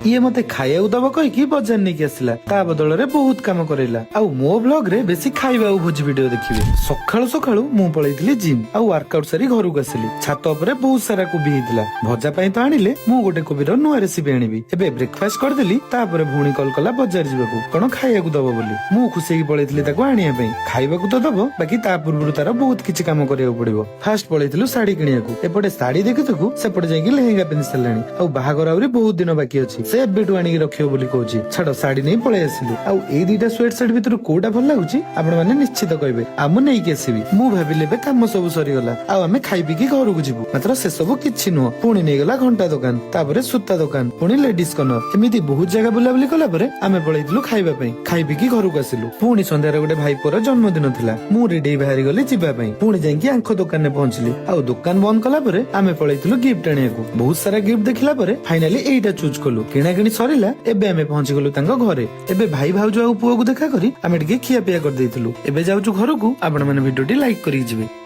ଇଏ ମତେ ଖାଇବାକୁ ଦବ କହିକି ବଜାର ନେଇକି ଆସିଲା। ତା ବଦଳରେ ବହୁତ କାମ କରେଇଲା। ଆଉ ମୋ ବ୍ଲଗ ରେ ବେଶୀ ଖାଇବା ଆଉ ଭୋଜି ଭିଡିଓ ଦେଖିବେ। ସକାଳୁ ସକାଳୁ ମୁଁ ପଳେଇଥିଲି ଜିମ୍ ଆଉ ୱାର୍କଆଉଟ ସାରି ଘରକୁ ଆସିଲି। ଛାତ ଉପରେ ବହୁତ ସାରା କୋବି ହେଇଥିଲା। ଭଜା ପାଇଁ ତ ଆଣିଲେ, ମୁଁ ଗୋଟେ କୋବିର ନୂଆ ରେସିପି ଆଣିବି। ଏବେ ବ୍ରେକଫାଷ୍ଟ କରିଦେଲି। ତାପରେ ଭଉଣୀ କଲ କଲା ବଜାର ଯିବାକୁ, କଣ ଖାଇବାକୁ ଦବ ବୋଲି। ମୁଁ ଖୁସି ହେଇକି ପଳେଇଥିଲି ତାକୁ ଆଣିବା ପାଇଁ। ଖାଇବାକୁ ତ ଦବ, ବାକି ତା ପୂର୍ବରୁ ତାର ବହୁତ କିଛି କାମ କରିବାକୁ ପଡିବ। ଫାଷ୍ଟ ପଳେଇଥିଲୁ ଶାଢୀ କିଣିବାକୁ। ଏପଟେ ଶାଢୀ ଦେଖୁଥିବୁ, ସେପଟେ ଯାଇକି ଲେହେଙ୍ଗା ପିନ୍ଧି ସାରିଲାଣି। ଆଉ ବାହାଘର ଆହୁରି ବହୁତ ଦିନ ବାକି ଅଛି। ସେ ଏବେଠୁ ଆଣିକି ରଖିବ ବୋଲି କହୁଛି। ଛାଡ, ଶାଢୀ ନେଇ ପଳେଇ ଆସିଲୁ। ଆଉ ଏଇ ଦିଟା ସ୍ୱେଟ ସାର୍ଟ ଭିତରୁ କୋଉଟା ଭଲ ଲାଗୁଛି ଆପଣ ମାନେ ନିଶ୍ଚିତ କହିବେ। ଆଉ ମୁଁ ନେଇକି ଆସିବି। ମୁଁ ଭାବିଲି ଏବେ କାମ ସବୁ ସରିଗଲା, ଆଉ ଆମେ ଖାଇ ପିଇକି ଘରକୁ ଯିବୁ। ମାତ୍ର ସେ ସବୁ କିଛି ନୁହଁ। ପୁଣି ନେଇଗଲା ଘଣ୍ଟା ଦୋକାନ, ତାପରେ ସୂତା ଦୋକାନ, ପୁଣି ଲେଡିଜ କର୍ଣ୍ଣର। ଏମିତି ବହୁତ ଜାଗା ବୁଲାବୁଲି କଲା ପରେ ଆମେ ପଳେଇଥିଲୁ ଖାଇବା ପାଇଁ। ଖାଇ ପିଇକି ଘରକୁ ଆସିଲୁ। ପୁଣି ସନ୍ଧ୍ୟାରେ ଗୋଟେ ଭାଇ ପୁଅର ଜନ୍ମଦିନ ଥିଲା। ମୁଁ ରେଡି ହେଇ ବାହାରି ଗଲି ଯିବା ପାଇଁ। ପୁଣି ଯାଇକି ଆଙ୍କ ଦୋକାନରେ ପହଞ୍ଚିଲି। ଆଉ ଦୋକାନ ବନ୍ଦ କଲା ପରେ ଆମେ ପଳେଇଥିଲୁ ଗିଫ୍ଟ ଆଣିବାକୁ। ବହୁତ ସାରା ଗିଫ୍ଟ ଦେଖିଲା ପରେ ଫାଇନାଲି ଏଇଟା ଚୁଜ କଲୁ। କିଣାକିଣି ସରିଲା। ଏବେ ଆମେ ପହଞ୍ଚି ଗଲୁ ତାଙ୍କ ଘରେ। ଏବେ ଭାଇ ଭାଉଜ ଆଉ ପୁଅକୁ ଦେଖା କରି ଆମେ ଟିକେ ଖିଆପିଆ କରିଦେଇଥିଲୁ। ଏବେ ଯାଉଛୁ ଘରକୁ। ଆପଣ ମାନେ ଭିଡିଓଟି ଲାଇକ୍ କରିକି ଯିବେ।